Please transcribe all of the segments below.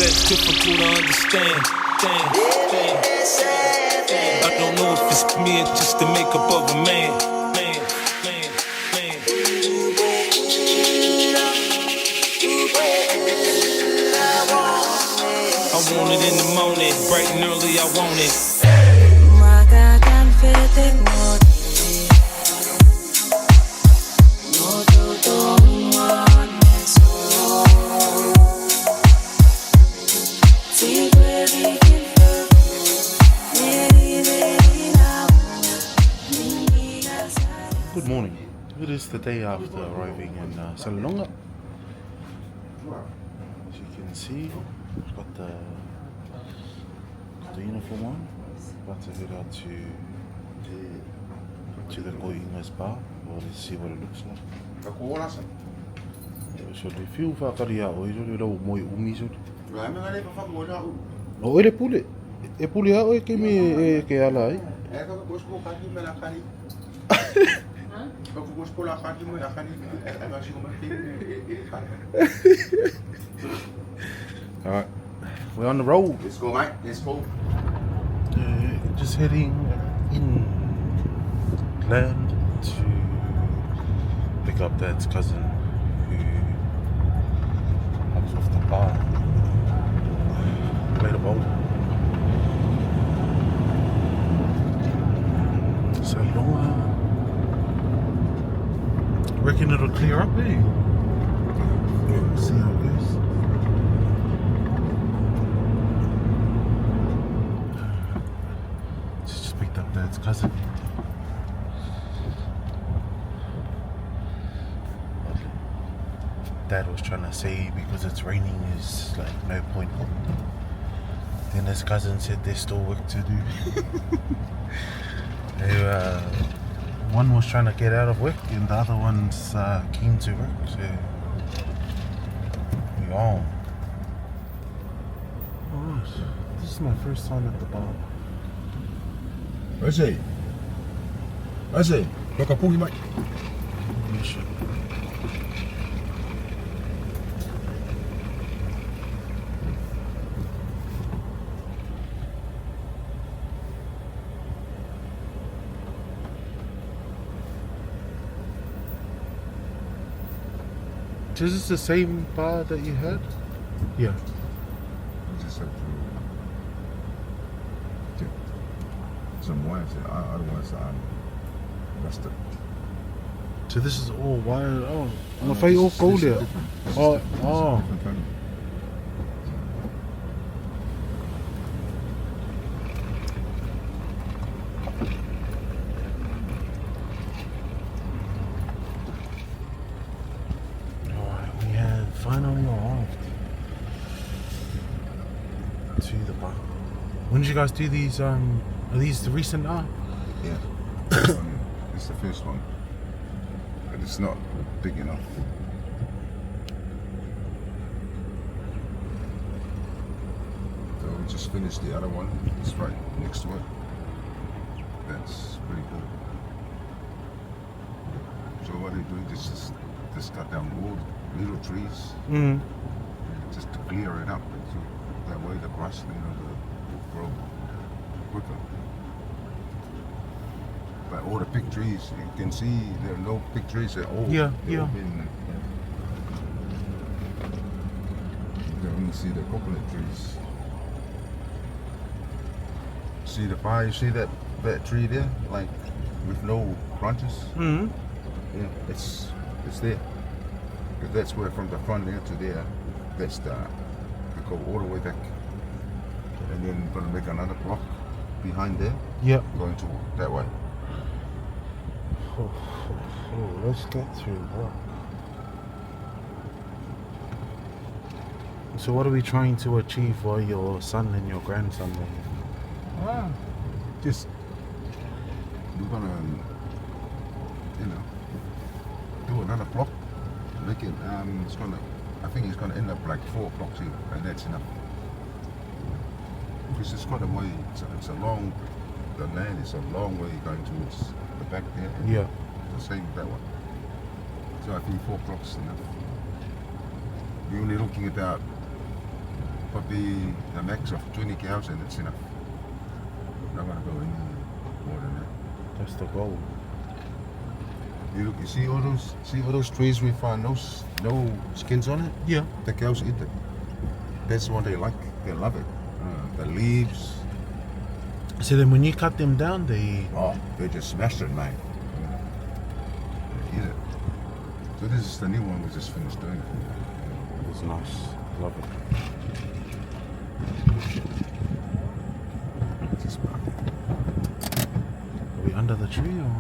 that's difficult to understand. I don't know if it's me or just the makeup of a man. I want it in the morning, bright and early, I want it. Good morning. It is the day after arriving in Savaii. As you can see, I've got the uniform on. About to head out to the Koinga's bar. Well, let's see what it looks like. So the few whakari ao, I don't know moi umi so. No, ele pule. E pule ao e ke me ke ala ai. Alright, we're on the road. Let's go, mate. Let's go. Just heading inland to pick up Dad's cousin who hops off the bar. Played a bowl. So long. Reckon it'll clear up, eh? We'll see how it goes. Just picked up Dad's cousin. Dad was trying to say because it's raining is like no point. Then his cousin said there's still work to do. One was trying to get out of work and the other one's keen to work, so we're on. Alright, this is my first time at the bar. Where's he? Look, I'll pull you, mate. Yeah, sure. Is this the same bar that you had? Yeah. I just have to get some wires. Otherwise, I'm rusted. So this is all wired. Oh, I'm afraid all gold here. Oh. Finally arrived to the bar. When did you guys do these? Are these the recent art? Yeah. It's the first one. But it's not big enough. So we just finished the other one. It's right next to it. That's pretty cool. So what they're doing is just cut down wood. Little trees, just to clear it up, so that way the grass will grow quicker. But all the big trees, you can see there are no big trees at all. Yeah. You can only see the coconut trees. See the fire? You see that tree there, like with no branches? Mm-hmm. Yeah, it's there. That's where from the front there to there, that's we go all the way back. And then we're gonna make another block behind there. Yep. Going to that way. Let's get through that. So what are we trying to achieve for your son and your grandson then? Just we're gonna do another block. Make it, I think it's gonna end up like 4 blocks here, and that's enough. Because it's quite a way, it's a long, the land is a long way going towards the back there. Yeah. The same with that one. So I think 4 blocks is enough. We're only looking about Probably a max of 20 cows and it's enough. Not gonna go any more than that. That's the goal. You see all those trees with no skins on it? Yeah. The cows eat it. That's what they like. They love it. The leaves. So then when you cut them down, they just smash it, mate. They eat it. So this is the new one we just finished doing. It's nice. Love it. Just Are we under the tree or?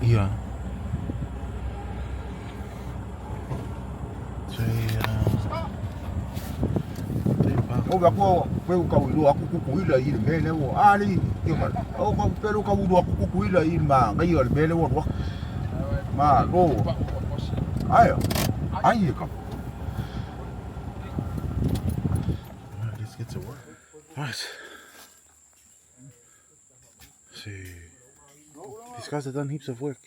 Yeah. Ako kau aku kukuila il mele wo ali kima kau pero kau aku kukuila il ma ngai il mele wo ma go ayo come. Alright, let's get to work. Alright. See, these guys have done heaps of work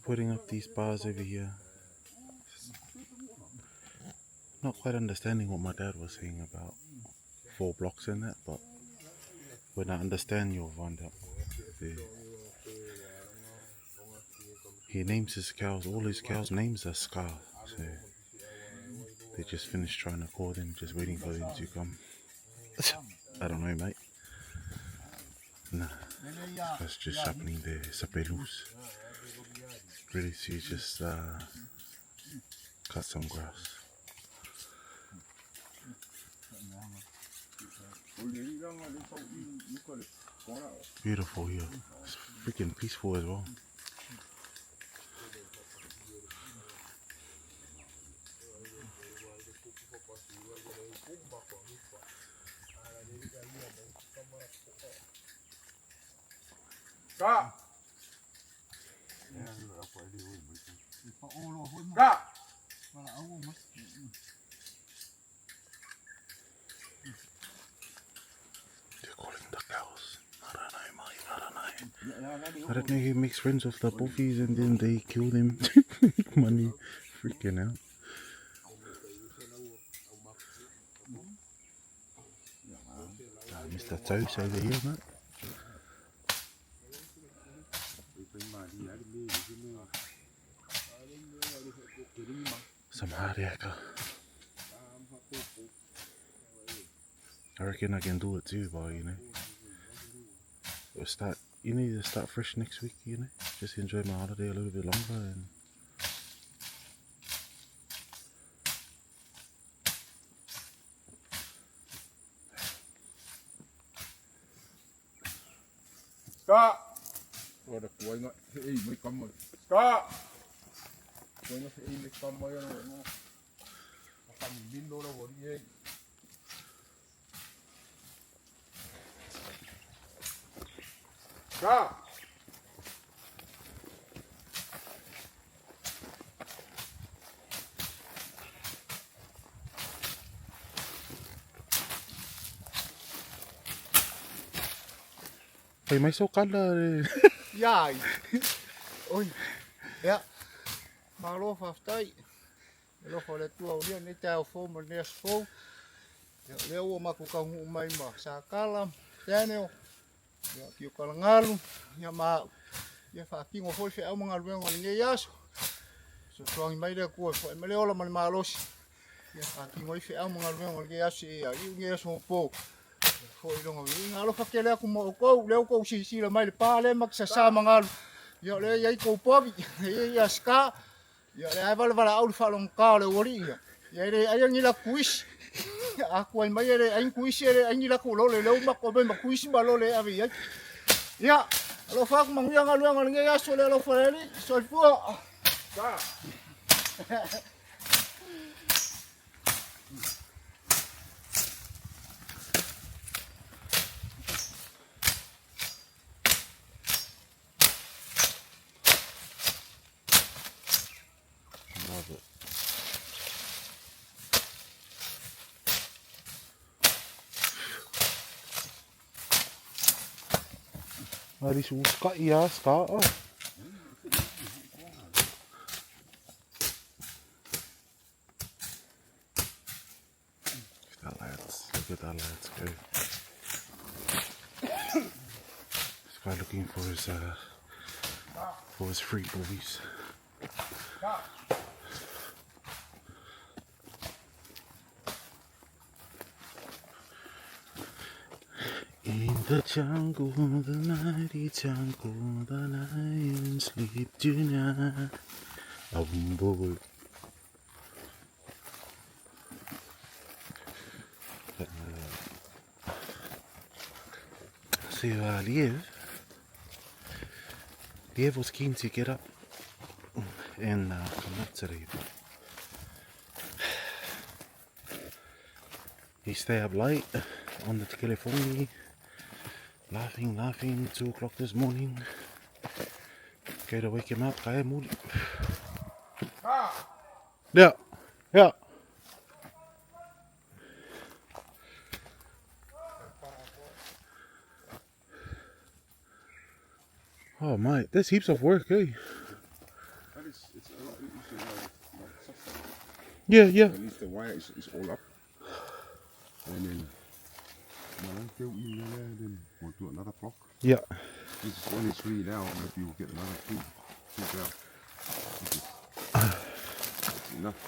putting up these bars over here. Not quite understanding what my dad was saying about 4 blocks and that, but when I understand, you'll find out. He names his cows, all his cows' names are Scar, so they just finished trying to call them, just waiting for them to come. I don't know, mate. Nah, that's just sharpening the sapelus. Ready to just cut some grass. Beautiful here. It's freaking peaceful as well. I don't know who makes friends with the povis and then they kill them. Money freaking out. Mr. Toast over here, mate. Some hardiaka. I reckon I can do it too, but we'll start. You need to start fresh next week, just enjoy my holiday a little bit longer and Scott! Rồi được cuối ngợi thì mới cầm rồi. Scott! Cuối nó thì mới cầm rồi nó cầm pin đâu đâu đi. Scott! Hey, may sukal na. Yai. Oi. Ja. Maar lo faftai. Lo for le tua ulia ni tau fo mo ne fo. Ya le o ma ku ka hu mai ma sa kala. Tene. Ya ki ko ngalu. Ya ma ya fa ki ngo fo fe au mga lu ngo ni yaso. So so mai le ku fo mai le ola ma los. Ya fa ki ngo fe au mga lu ngo ni yaso ya i nge so po. Foi longo nga lo fakele aku mo ko leo ko si la mai le pale mak sa mga yo le yai ko povi ya ska ya le ai vala au fa long ka le wori ya le ai ngi la kuis aku ai mai le ai kuis le ai ngi la ko lo le mak ko be mak kuis ba lo le avi ya lo fa ku mang yang alu ngi ya so le lo fa le so fu ka Love it. Ari suka ya, ska. guy looking for his free povies. In the jungle, the mighty jungle, the lions sleep tonight. Boy. So Liev was keen to get up and come up today. He stayed up late on the California, laughing, 2 o'clock this morning. Go to wake him up, kaya muli. Yeah. Oh mate, there's heaps of work, eh? It's a lot easier like soft. Yeah. At least the wire is all up. And then then we'll do another block. Yeah. This is only 3 now, maybe we'll get another 2 out. That's enough.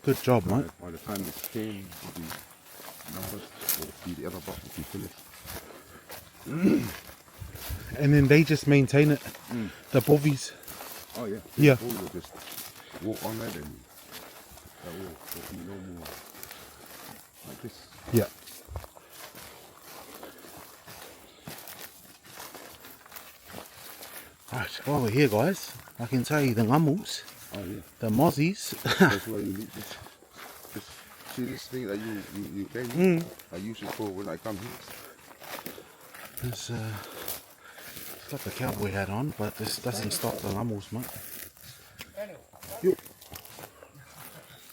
Good job, mate. By the time it's 10, it'll be numbered, or the other block will be finished. And then they just maintain it, the povies. Oh yeah. Yeah. We'll just walk on it and there'll be no more like this. Yeah. Right, while we're here guys, I can tell you the ngamus, Oh yeah. the mozzies. That's why you need this. See this thing that you gave me? I use it for when I come here. It's like the cowboy hat on, but this doesn't stop the ngamus, mate.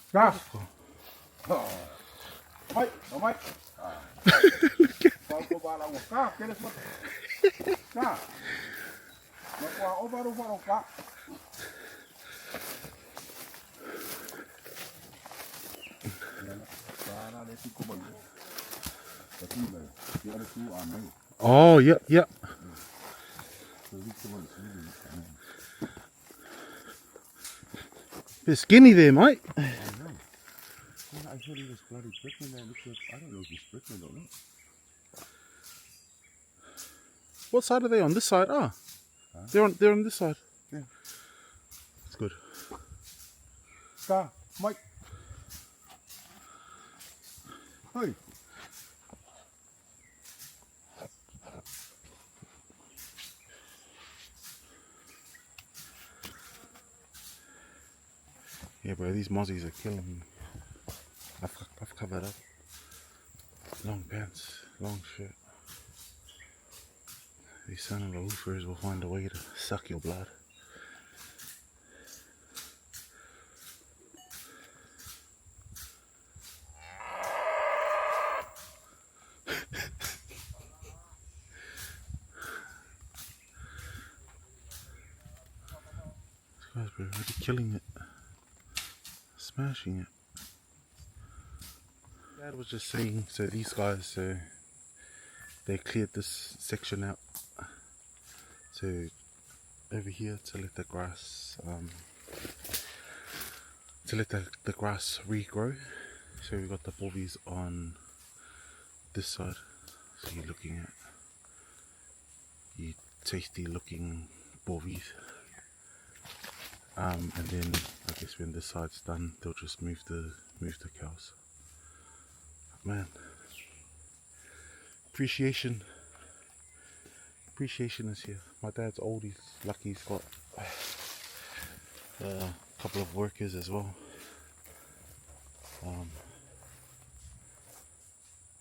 Stop! Oh, mate. Oh, yeah. Bit skinny there, mate. I know. I thought he was bloody pregnant there. I don't know if he's pregnant or not. What side are they on? This side? Ah, they're on this side. Yeah. It's good. Scar, Mike. Hey. Yeah, bro, these mozzies are killing me. I've covered up. Long pants, long shirt. These son of a woofers will find a way to suck your blood. These guys are really killing it. Smashing it. Dad was just saying, so these guys, they cleared this section out to over here to let the grass, the grass regrow. So we've got the povies on this side. So you're looking at tasty looking povies. And then I guess when this side's done, they'll just move the cows. Man, appreciation is here. My dad's old, he's lucky he's got a couple of workers as well.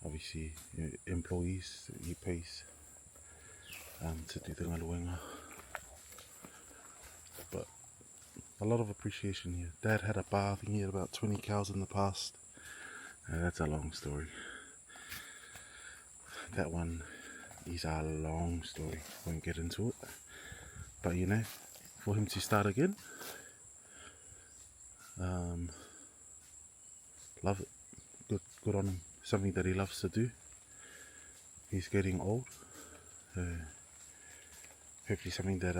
Obviously employees that he pays to do the ngaluenga. But a lot of appreciation here. Dad had a bar, I think he had about 20 cows in the past. That's a long story. That one is a long story. Won't get into it. But you know, for him to start again, love it. Good on him. Something that he loves to do. he's getting old. Hopefully something that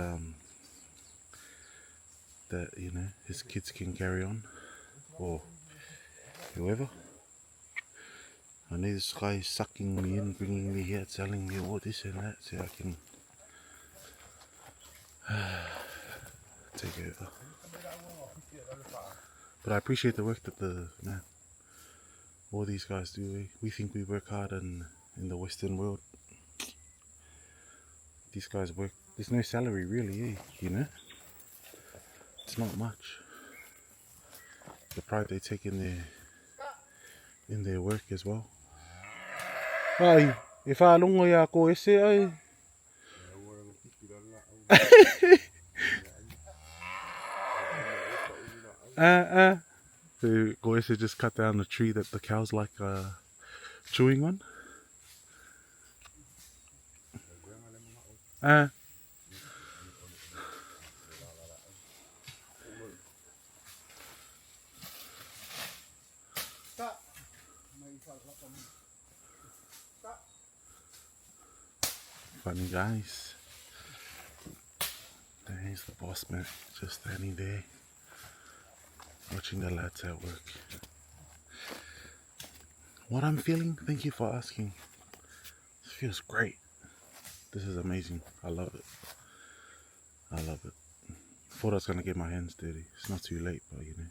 that you know his kids can carry on, or whoever. I know this guy is sucking me in, bringing me here, telling me all this and that, so I can take over. But I appreciate the work that all these guys do. We think we work hard in the Western world. These guys work. There's no salary really, you know. It's not much. The pride they take in their work as well. Ai, e whaalongo ia ko ese ai. So ko ese just cut down the tree that the cows like chewing on. Funny guys. There's the boss man just standing there watching the lads at work. What I'm feeling, thank you for asking. This feels great. This is amazing. I love it. I love it. Thought I was gonna get my hands dirty. It's not too late, but you know.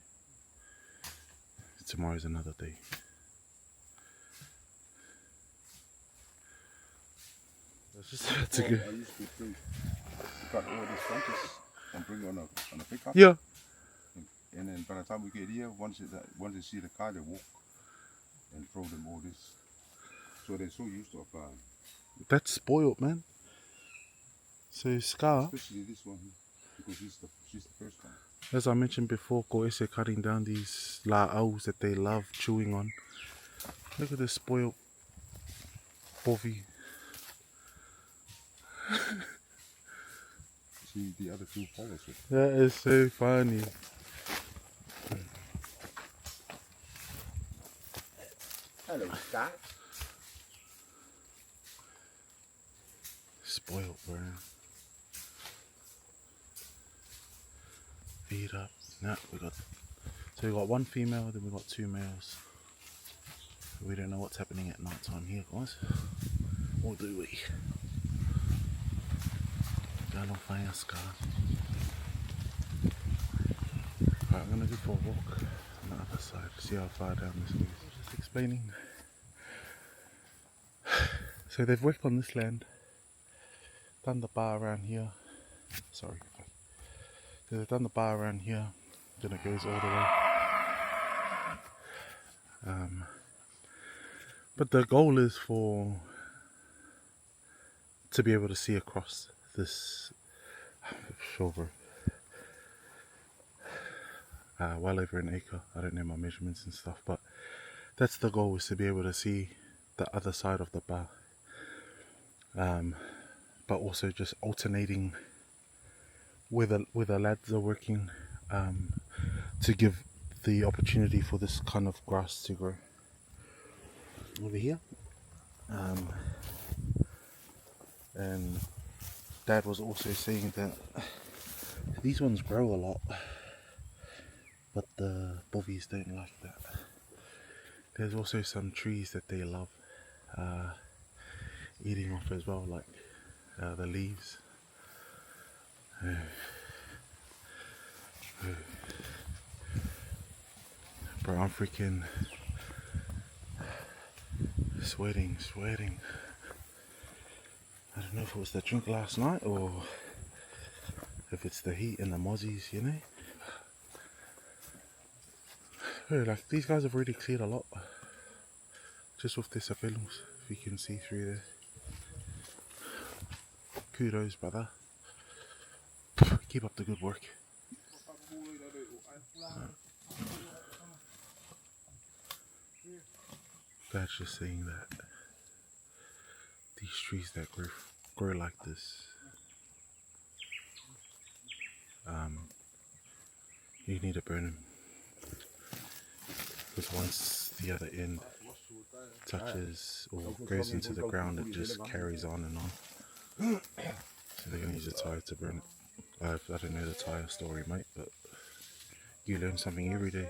Tomorrow's another day. That's a good. I used to cut all these branches and bring it on a pickup. Yeah. And then by the time we get here, once they see the car, they walk and throw them all this. So they're so used to applying. That's spoiled, man. So Scar, Especially this one here, because she's the first one. as I mentioned before, Koese cutting down these la'aus that they love chewing on. Look at this spoiled povi. See the other two follows it. That is so funny. Hello, Scott. Spoiled, bro. Feed up. No, so we got one female, then we got two males. We don't know what's happening at night time here, guys. Or do we? Go along find us, Scar. Right, I'm gonna go for a walk on the other side, see how far down this is. Just explaining. So they've worked on this land, done the bar around here. Sorry. So they've done the bar around here, then it goes all the way. But the goal is to be able to see across this shoulder. Well over an acre. I don't know my measurements and stuff, but that's the goal, is to be able to see the other side of the bar. But also just alternating where the lads are working, to give the opportunity for this kind of grass to grow over here. And Dad was also saying that these ones grow a lot, but the povis don't like that. There's also some trees that they love eating off as well, like the leaves. Bro, I'm freaking sweating. I don't know if it was the drink last night or if it's the heat and the mozzies, you know. Bro, like these guys have already cleared a lot just with their sapelums, if you can see through there. Kudos, brother. Keep up the good work. Dad's just saying that these trees that grow like this, you need to burn them, because once the other end touches or goes into the ground, it just carries on and on. So they're gonna use a tire to burn it. I don't know the tire story, mate, but you learn something every day.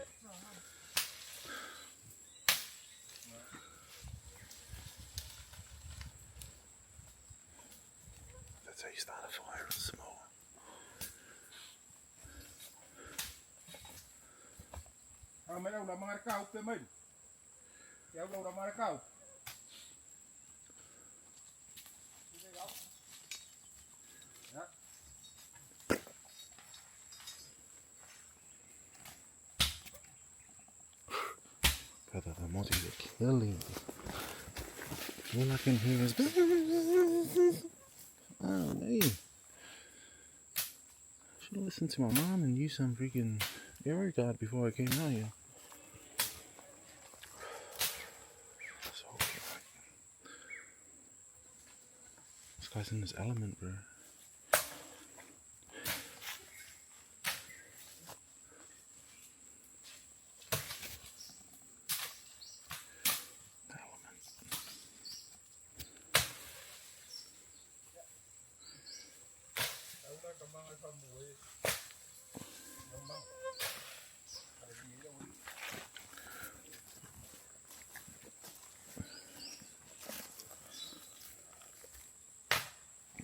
That's how you start a fire, small. Brother, the mozzies are killing me. All I can hear is oh man. Should have listened to my mom and used some freaking aero guard before I came out here. So, this guy's in his element, bro.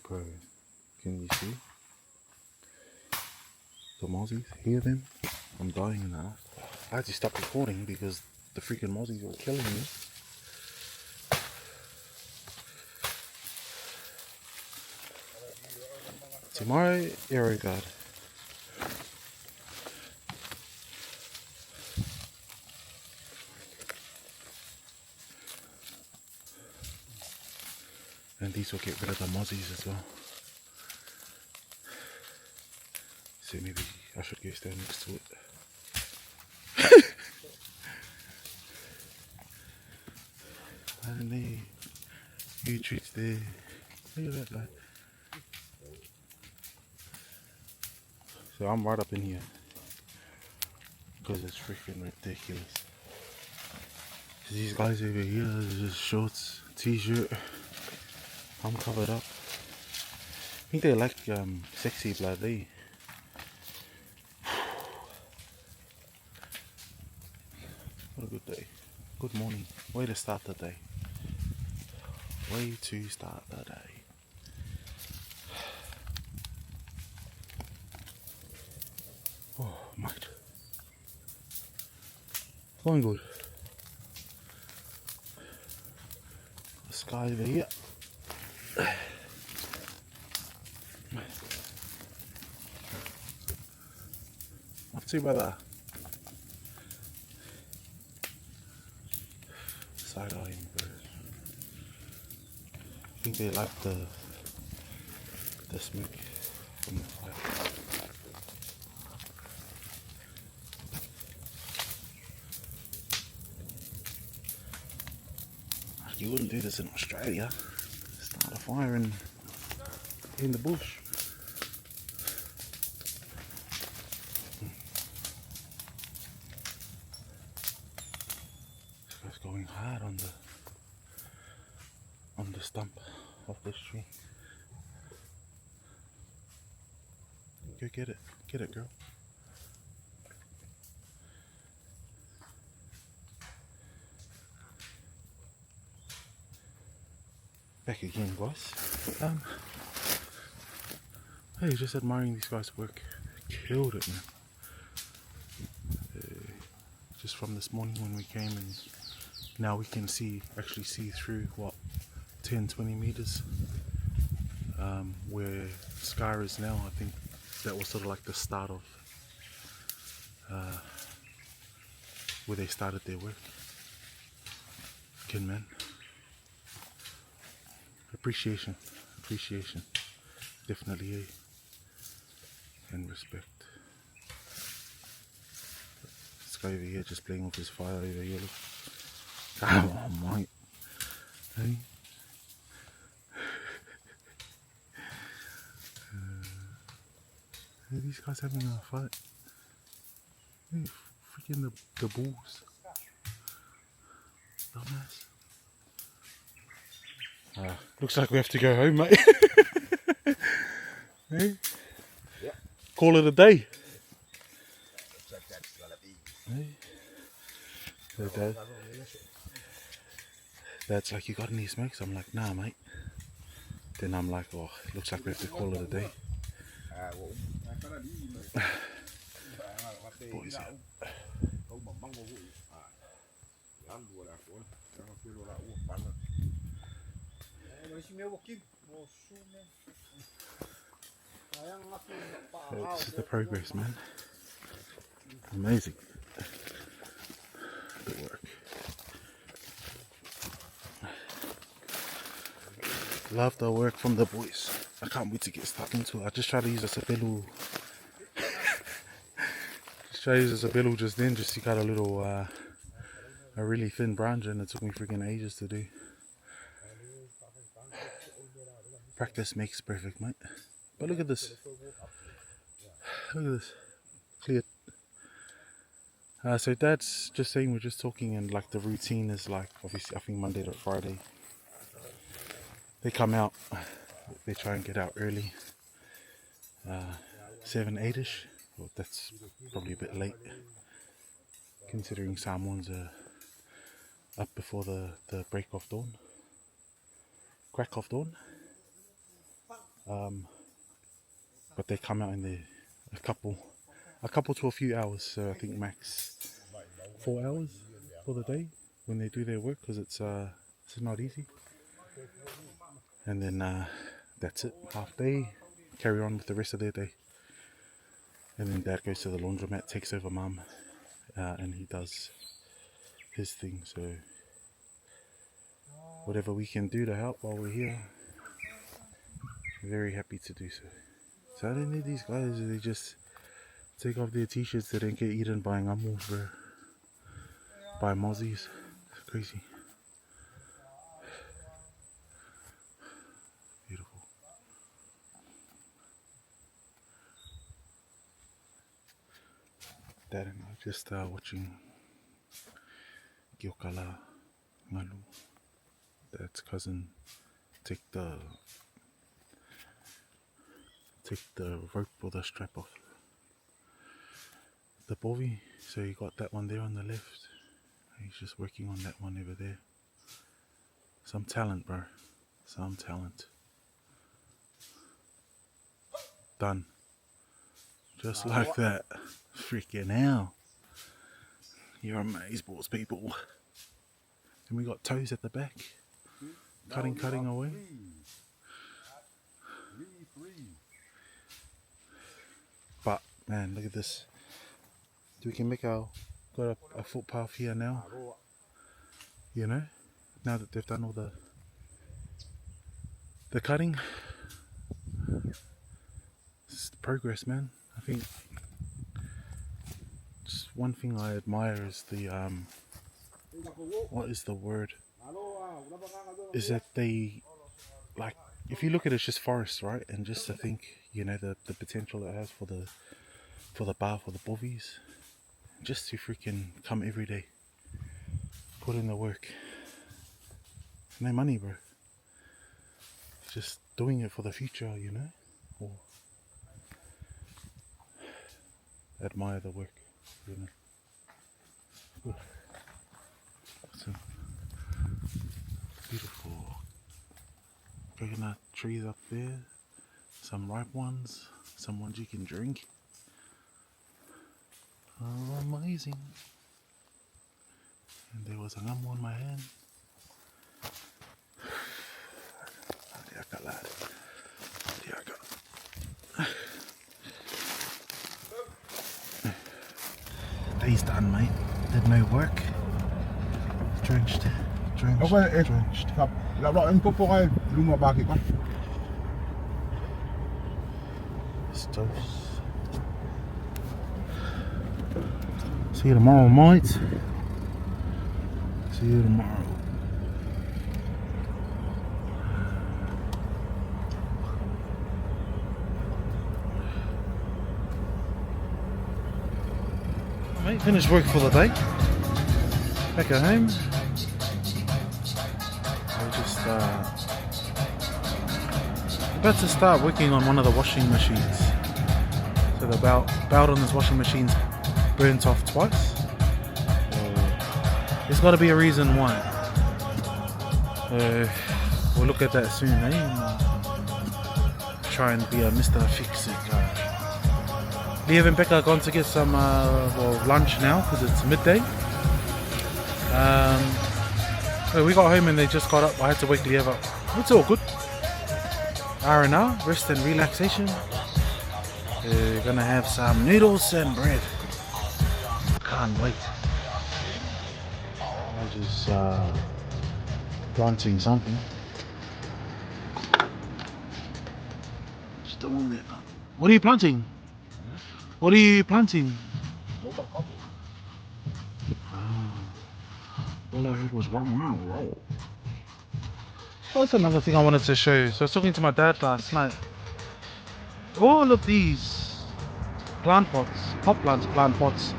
Bro, can you see? The mozzies, hear them? I'm dying now. I had to stop recording because the freaking mozzies were killing me. Tomorrow, aero guard. And these will get rid of the mozzies as well. So maybe I should go stand next to it. I don't know. Huge treats there. Look at that guy. So I'm right up in here. Because it's freaking ridiculous. These guys over here, just shorts, t-shirt. I'm covered up. I think they like sexy blood, eh? What a good day. Good morning. Way to start the day. Way to start the day. Oh, mate. Going good. The sky over here. Not too bad. Side eyeing bird. I think they like the smoke from the fire. You wouldn't do this in Australia. Start a fire in the bush. This guy's going hard on the stump of this tree. Go get it, girl. Back again, guys. Hey, just admiring these guys' work. Killed it, man. Just from this morning when we came, and now we can actually see through what 10-20 meters where Scar is now. I think that was sort of like the start of where they started their work. Good man. Appreciation, definitely, eh? And respect. This guy over here just playing with his fire over here. Look. Come on, mate. Hey. Hey, these guys having a fight. Hey, freaking the bulls. Dumbass. Looks like we have to go home, mate. Hey? Yep. Call it a day. Hey? So Dad's like, you got any smokes? I'm like, nah, mate. Then I'm like, oh, looks like we have to call it a day. Boys out. This is the progress, man. Amazing. Good work. Love the work from the boys. I can't wait to get stuck into it. I just try to use a sabelu. Just then, just to cut a little, a really thin branch, and it took me freaking ages to do. Practice makes perfect, mate. But look at this. Look at this. Cleared. So Dad's just saying, we're just talking, and like the routine is like, obviously I think Monday to Friday. They come out, they try and get out early. 7, 8ish. Well, that's probably a bit late, considering Samoans are up before the break of dawn. Crack of dawn. But they come out in there a couple to a few hours, so I think max 4 hours for the day when they do their work, because it's not easy. And then that's it, half day, carry on with the rest of their day. And then Dad goes to the laundromat, takes over Mum, and he does his thing. So whatever we can do to help while we're here, very happy to do so. So I don't need these guys, they just take off their t-shirts, they don't get eaten by ngamus, bro. By mozzies. It's crazy. Beautiful. Dad and I just watching Giokala Ngalu. Dad's cousin take the rope or the strap off the povi. So you got that one there on the left. He's just working on that one over there. Some talent, bro. Some talent. Done. Just like that. Freaking hell. You're amazeballs, people. And we got toes at the back. Cutting away. But man, look at this. We can make got a footpath here now. You know, now that they've done all the cutting. It's progress, man. I think just one thing I admire is the what is the word? Is that they, like, if you look at it, it's just forest, right? And just to think, you know, the potential it has for the bar, for the povis, just to freaking come every day, put in the work. No money, bro. Just doing it for the future, you know. Or admire the work, you know. Some beautiful coconut trees up there, some ripe ones, some ones you can drink. Oh, amazing. And there was a ngamu on my hand. Adiaka, lad. Adiaka. Day's done, mate. Did no work. Drenched. Stoves. See you tomorrow, mates. See you tomorrow. Mate, finished work for the day. Back at home. We're just About to start working on one of the washing machines. So the belt on this washing machine's burnt off twice. There's got to be a reason why. We'll look at that soon, eh? And try and be a Mr. Fix-It guy. Liev and Becca are gone to get some lunch now because it's midday. So we got home and they just got up. I had to wake Liev up. It's all good. R&R, rest and relaxation. We're gonna have some noodles and bread. Can't wait. I'm just planting something. Just don't it. What are you planting? What are you planting? All I heard was wow. Oh, that's another thing I wanted to show you. So I was talking to my dad last night. All of these plant pots, plant pots,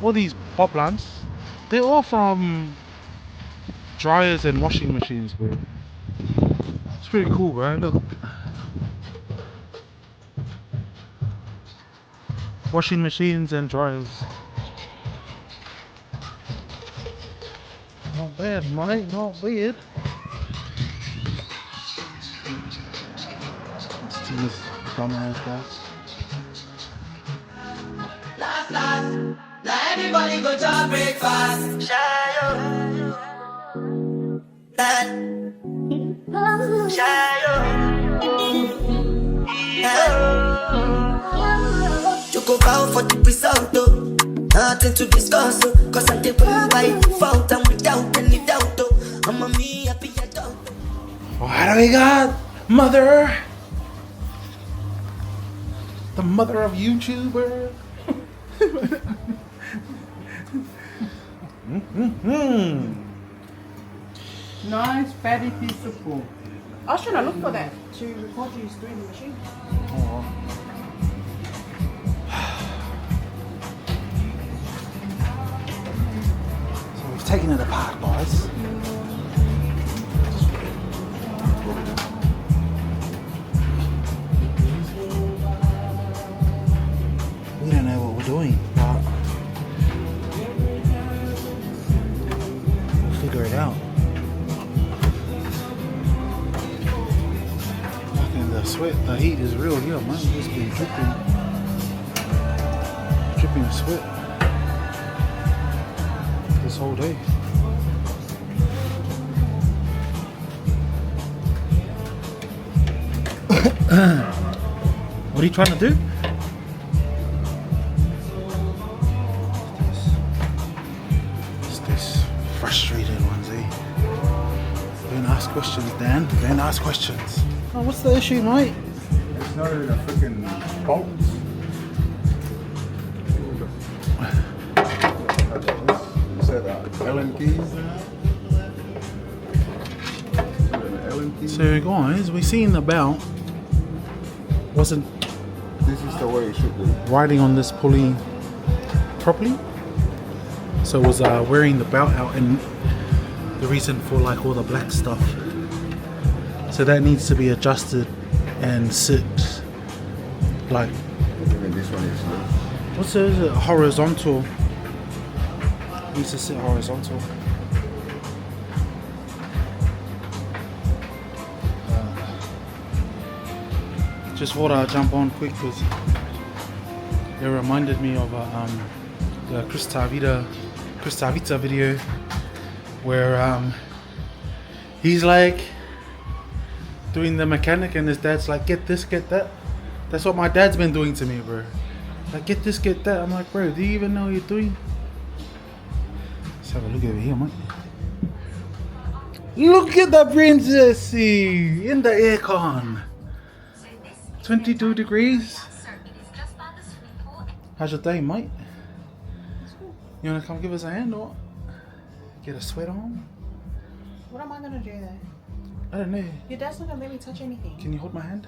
all these pot plants, they're all from dryers and washing machines, bro. It's pretty cool, bro. Look. Washing machines and dryers. Not bad, mate. Not bad. Let's see this dumbass guy. Now everybody go to breakfast. Shayo. Choco bow for the result, though. Nothing to discuss, oh. Cause I'm the by default and without any doubt, oh. I'm a me happy adult. What do we got? Mother! The mother of YouTuber? Nice fatty piece of pork. I was trying to look for that to record you doing the machine. Oh. So we've taken it apart, guys. We don't know what we're doing, but we'll figure it out. The sweat, the heat is real here, man. It's been dripping sweat this whole day. What are you trying to do? It's this frustrated ones, eh? Don't ask questions, Dan. Don't ask questions. Oh, what's the issue, mate? It's not even a freaking bolt. Is that Allen keys? Allen keys? So guys, we seen the belt wasn't This is the way it should be. riding on this pulley properly. So it was wearing the belt out, and the reason for like all the black stuff. So that needs to be adjusted and sit like, And this one is loose. what's it? Is it horizontal? It needs to sit horizontal. Just thought I'd jump on quick because it reminded me of the Krista Vita video where he's like doing the mechanic and his dad's like, get this, get that. That's what my dad's been doing to me, bro. Like, get this, get that. I'm like, bro, do you even know what you're doing? Let's have a look over here, man. Look at the princessy in the aircon. 22 degrees. How's your day, mate? You wanna come give us a hand or what? Get a sweat on? What am I gonna do there? I don't know. Your dad's not gonna let me touch anything. Can you hold my hand?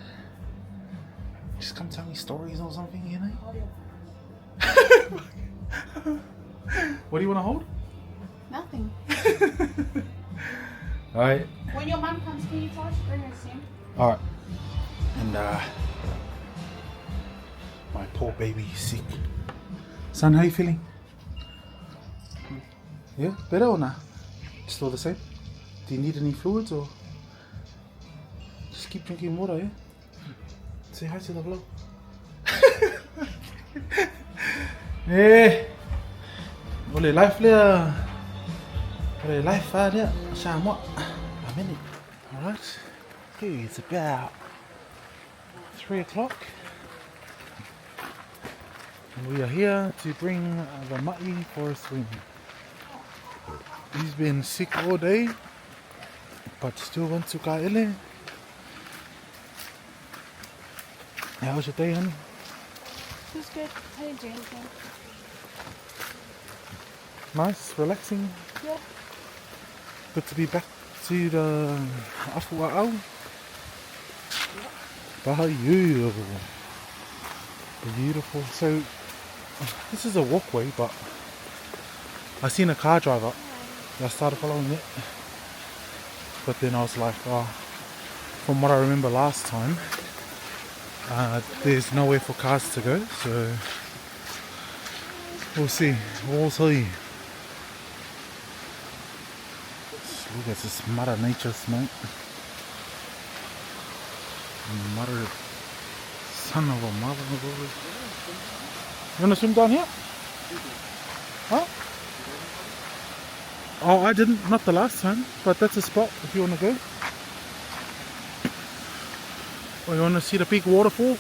Just come tell me stories or something, you know? What do you want to hold? Nothing. Alright. When your mum comes, can you touch? Bring her sim. Alright. And my poor baby is sick. Son, how you feeling? Yeah, better or not? Still the same? Do you need any fluids or just keep drinking water, yeah? Say hi to the vlog. Yeah. Ole life there. Ole life there. Somewhat. A minute. Alright. Okay, it's about 3 o'clock. And we are here to bring the Ma'i for a swim. He's been sick all day, but still went to Kaele. How was your day, honey? It was good. I didn't do anything. Nice, relaxing. Yeah. Good to be back to the Afu A'au. Beautiful. Beautiful. So, this is a walkway, but I seen a car drive up. I started following it. But then I was like, oh, from what I remember last time, there's nowhere for cars to go, so we'll see. We'll see. Look at this Mother Nature's, mate. Mother, son of a mother. You wanna swim down here? Huh? Oh, I didn't, not the last time, but that's a spot if you wanna go. Or you wanna see the big waterfall?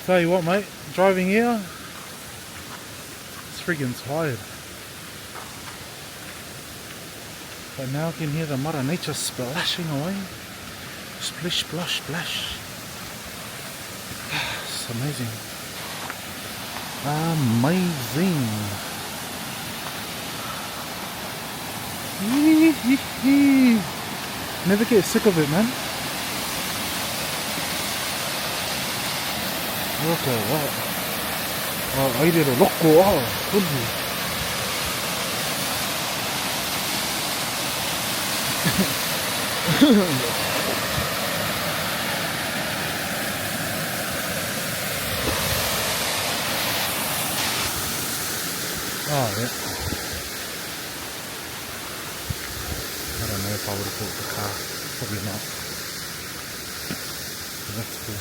Tell you what, mate, driving here, it's friggin' tired. But now I can hear the Mother Nature splashing away. Splish, splash, splash. It's amazing. Amazing. Never get sick of it, man. Look at that. Oh, I did a loco. Oh, goodness. Oh, yeah. I don't know if I would have bought the car. Probably not. But that's cool.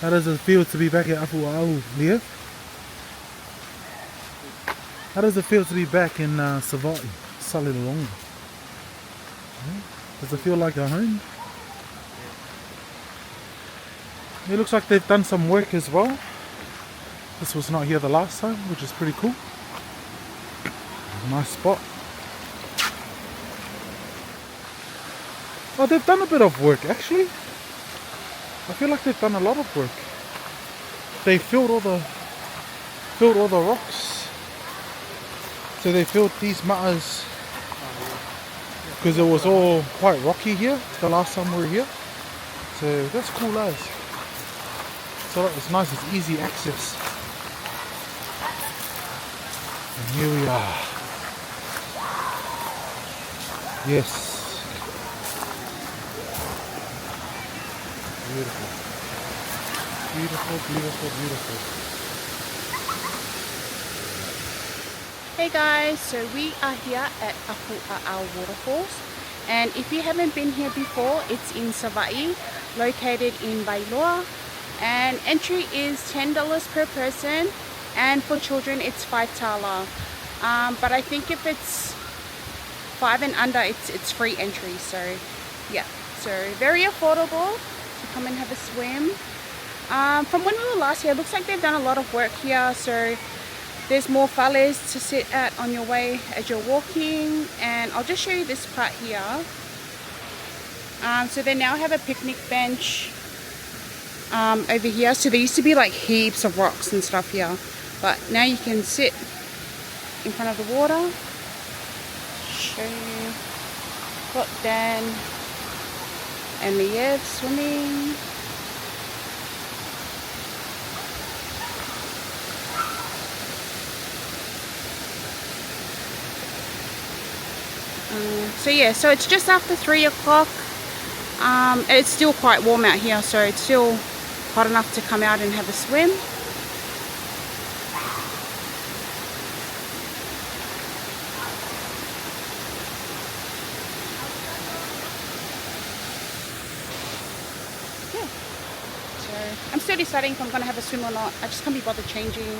How does it feel to be back at Afu A'au, Leo? How does it feel to be back in Savaii, Salilonga? Does it feel like a home? It looks like they've done some work as well. This was not here the last time, which is pretty cool. Nice spot. Oh, they've done a bit of work actually. I feel like they've done a lot of work. They filled all the rocks. So they filled these matas because it was all quite rocky here the last time we were here. So that's cool as. So it's nice, it's easy access. And here we are. Yes. Beautiful. Beautiful, beautiful, beautiful. Hey guys, so we are here at Afu A'au waterfalls, and if you haven't been here before, it's in Savaii, located in Bailoa, and entry is $10 per person, and for children it's 5 tala. But I think if it's 5 and under, it's free entry. So yeah, so very affordable to come and have a swim. From when we were last here, it looks like they've done a lot of work here. So there's more fales to sit at on your way as you're walking, and I'll just show you this part here. So they now have a picnic bench over here. So there used to be like heaps of rocks and stuff here, but now you can sit in front of the water. Show you, got Dan and Liev swimming. So yeah, so it's just after 3 o'clock. It's still quite warm out here, so it's still hot enough to come out and have a swim. Yeah. So I'm still deciding if I'm gonna have a swim or not. I just can't be bothered changing,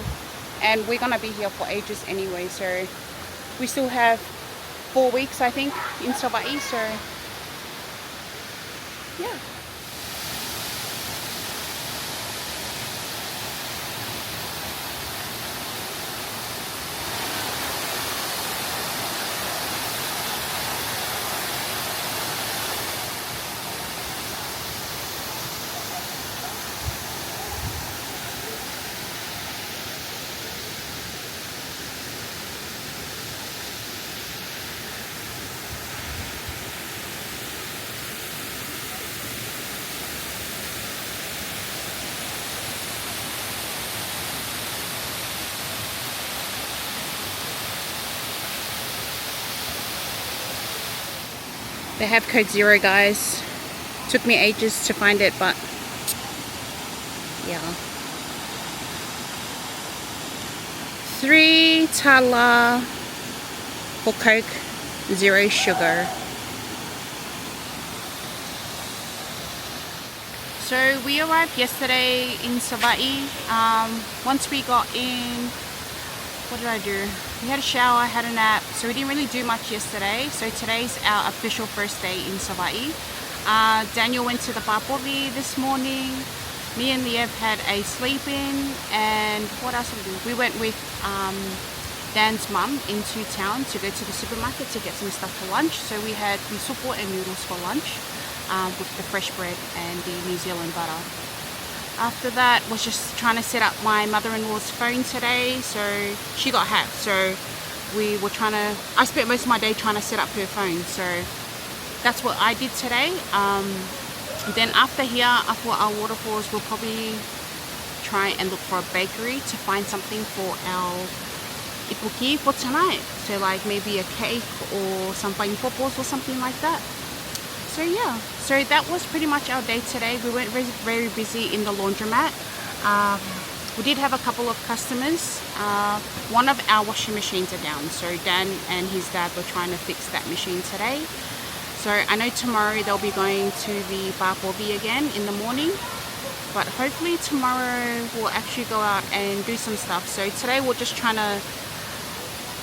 and we're gonna be here for ages anyway. So we still have 4 weeks, I think, in Savaii. So yeah. They have code 0, guys. Took me ages to find it, but yeah. 3 tala for Coke, 0 sugar. So we arrived yesterday in Savaii. Once we got in, what did I do? We had a shower, had a nap, so we didn't really do much yesterday. So today's our official first day in Savaii. Daniel went to the povi this morning. Me and Liev had a sleep in, and what else did we do? We went with Dan's mum into town to go to the supermarket to get some stuff for lunch. So we had misopo and noodles for lunch with the fresh bread and the New Zealand butter. After that was just trying to set up my mother-in-law's phone today. So she got hacked, so we were trying to, I spent most of my day trying to set up her phone. So that's what I did today. Then after here, Afu A'au waterfalls, we'll probably try and look for a bakery to find something for our ipuki for tonight. So like maybe a cake or some paipopos or something like that. So yeah, so that was pretty much our day today. We weren't very busy in the laundromat. We did have a couple of customers. One of our washing machines are down, so Dan and his dad were trying to fix that machine today. So I know tomorrow they'll be going to the povi again in the morning, but hopefully tomorrow we'll actually go out and do some stuff. So today we're just trying to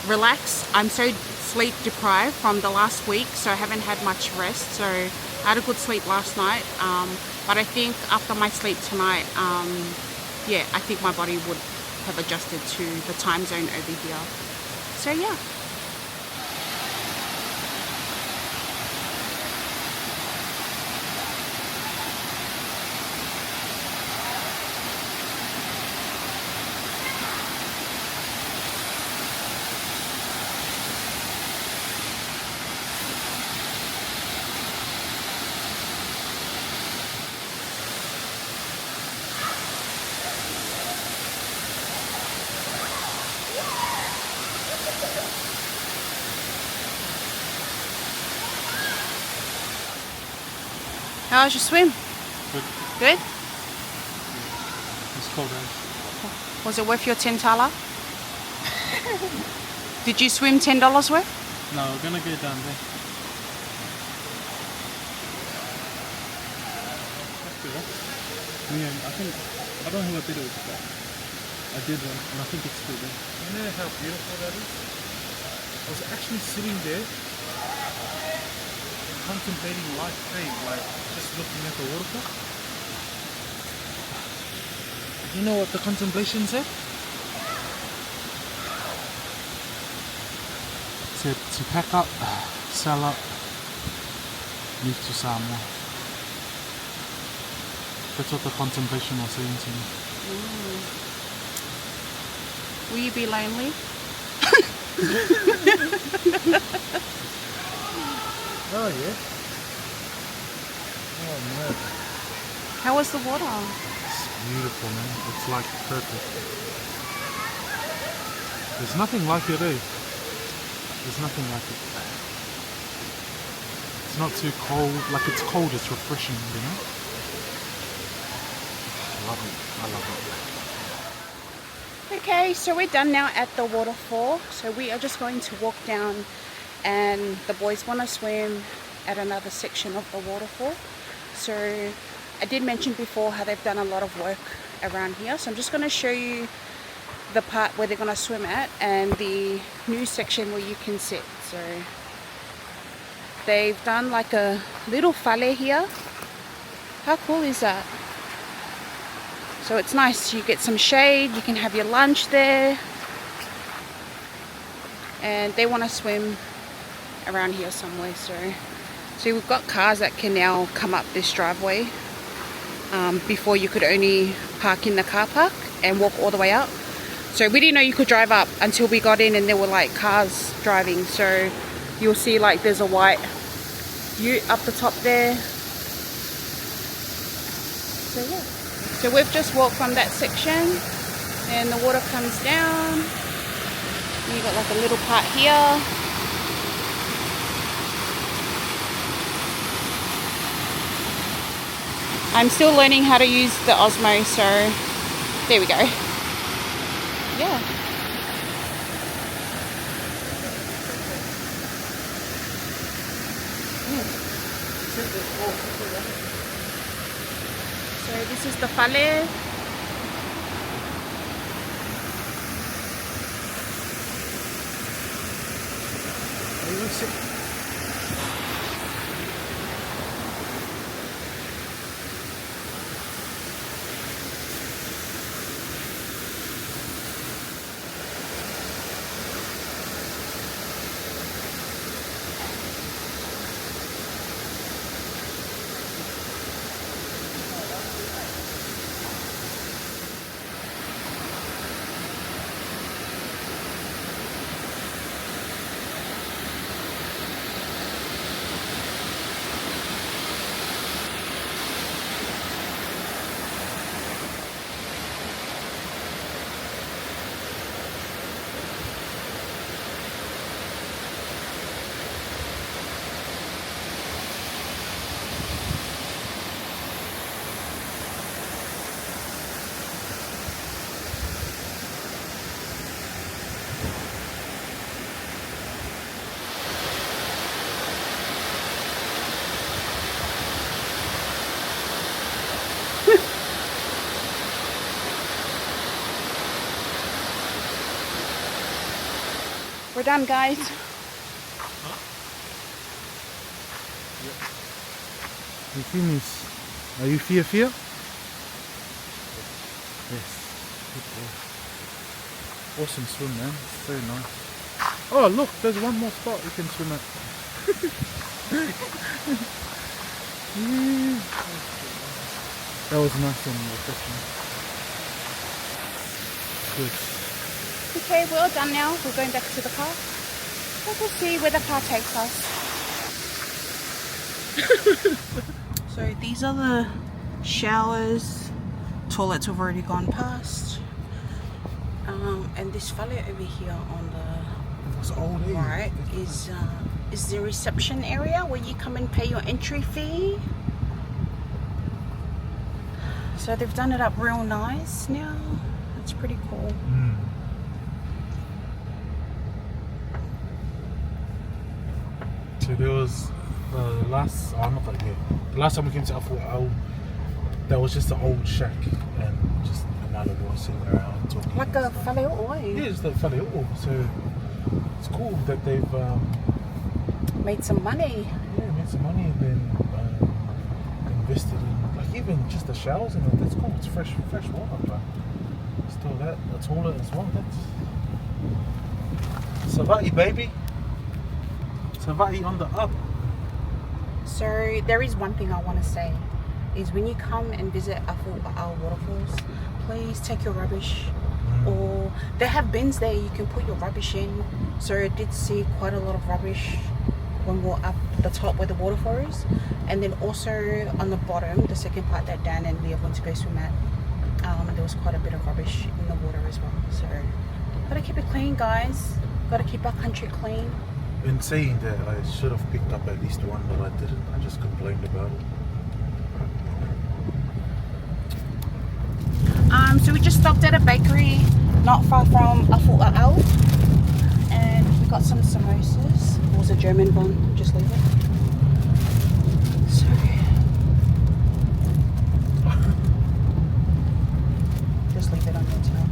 relax. I'm so sleep deprived from the last week, so I haven't had much rest. So I had a good sleep last night, but I think after my sleep tonight, yeah, I think my body would have adjusted to the time zone over here. So yeah. How was your swim? Good. Good? It's cold out. Was it worth your 10 tala? Did you swim $10 worth? No, we're gonna go down there. Yeah, I don't know who I did it with, but I did one, and I think it's still there. You know how beautiful that is? I was actually sitting there contemplating life, hey, like just looking at the waterfall. You know what the contemplation said? It said to pack up, sell up, move to Samoa. That's what the contemplation was saying to me. Will you be lonely? Oh yeah. Oh man. How was the water? It's beautiful, man. It's like perfect. There's nothing like it, eh? There's nothing like it. It's not too cold. Like it's cold, it's refreshing, you know? I love it. I love it. Okay, so we're done now at the waterfall. So we are just going to walk down, and the boys want to swim at another section of the waterfall. So I did mention before how they've done a lot of work around here. So I'm just going to show you the part where they're going to swim at and the new section where you can sit. So they've done like a little fale here. How cool is that? So it's nice, you get some shade, you can have your lunch there. And they want to swim around here somewhere. So we've got cars that can now come up this driveway. Before you could only park in the car park and walk all the way up. So we didn't know you could drive up until we got in and there were like cars driving. So you'll see like there's a white ute up the top there. So yeah. So we've just walked from that section and the water comes down. You got like a little part here. I'm still learning how to use the Osmo, so there we go. Yeah. So this is the fale. We're done, guys. You finish. Are you fear? Yes. Good boy. Awesome swim, man. It's so nice. Oh, look, there's one more spot you can swim at. Yeah. That was nice and refreshing. Good. Okay, we're all done now. We're going back to the car. We'll see where the car takes us. So these are the showers. Toilets have already gone past. And this fella over here on the right is the reception area where you come and pay your entry fee. So they've done it up real nice now. It's pretty cool. So there was the last time we came to Afu A'au, there was just an old shack and just a man of us sitting around talking. Like a fale oi. Yeah, it's the fale oi. So it's cool that they've made some money. Yeah, made some money and then invested in like even just the showers and all. That's cool. It's fresh water, but still the toilet as well. That's Savaii, baby. Savaii on the up. So there is one thing I want to say is when you come and visit Afu A'au waterfalls, please take your rubbish, or they have bins there you can put your rubbish in. So I did see quite a lot of rubbish when we were up the top where the waterfall is, and then also on the bottom, the second part that Dan and Leah went to go swim at, there was quite a bit of rubbish in the water as well. So gotta keep it clean, guys. Gotta keep our country clean. In saying that, I should have picked up at least one, but I didn't. I just complained about it. So we just stopped at a bakery not far from Afu A'au, and we got some samosas. It was a German bun. Just leave it. So just leave it on your table.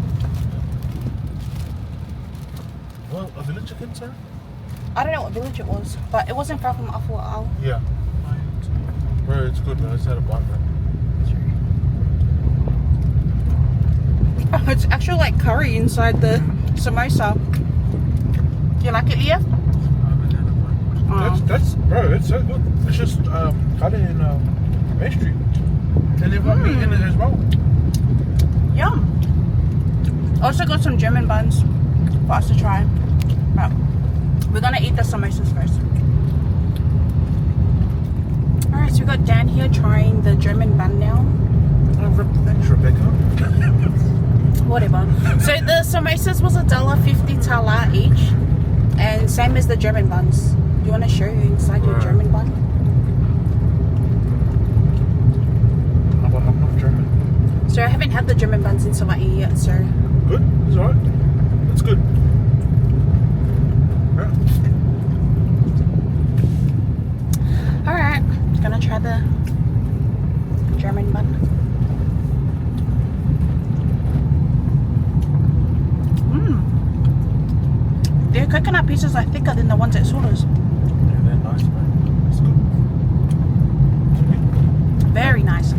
Well, a village again, sir? I don't know what village it was, but it wasn't far from Afu A'au. Yeah. Bro, it's good, man. I just had a bite, man. Oh, it's actually like curry inside the samosa. Do you like it, Leah? That's bro, it's so good. It's just cut it in pastry. And they've got meat in it as well. Yum. Also got some German buns for us to try. But we're gonna eat the samosas first. Alright, so we got Dan here trying the German bun now. Thanks, Rebecca. Whatever. So the samosas was $1.50 tala each, and same as the German buns. Do you want to show you inside your German bun? I'm not German. So I haven't had the German buns in Savaii yet, so Good? It's alright. It's good. Yeah. alright, gonna try the German bun. Their coconut pieces are thicker than the ones at Soda's. Yeah, they're nice, man. It's good. Very nice. I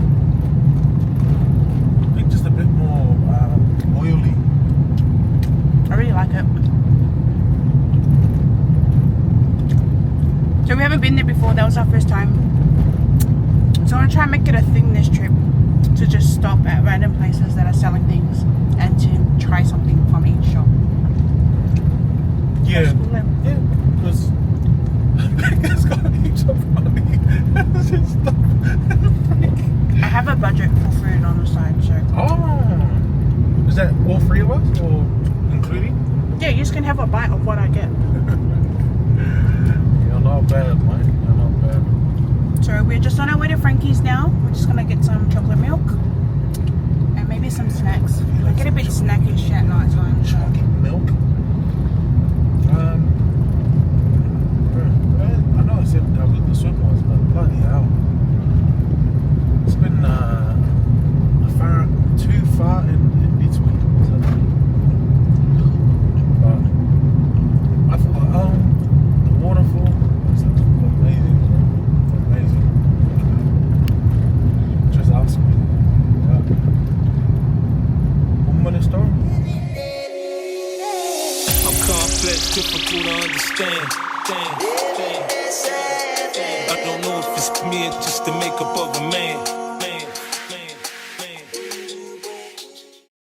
think just a bit more oily. I really like it. So we haven't been there before, that was our first time. So I'm gonna try and make it a thing this trip to just stop at random places that are selling things and to try something from each shop. Yeah, yeah, because Becca's got heaps of money and stuff. I have a budget for food on the side, so Oh, is that all three of us or including? yeah, you just can have a bite of what I get. You're not bad, mate. You're not bad. So we're just on our way to Frankie's now. We're just gonna get some chocolate milk and maybe some snacks. I get a bit snackish at night time. So. Chocolate milk. I know I said how good the soup was, but bloody hell. It's been too far in between. But I thought, the waterfall was amazing. Amazing. Just ask me. One minute story. I'm complex, difficult to understand. I don't know if it's me or just the makeup of a man.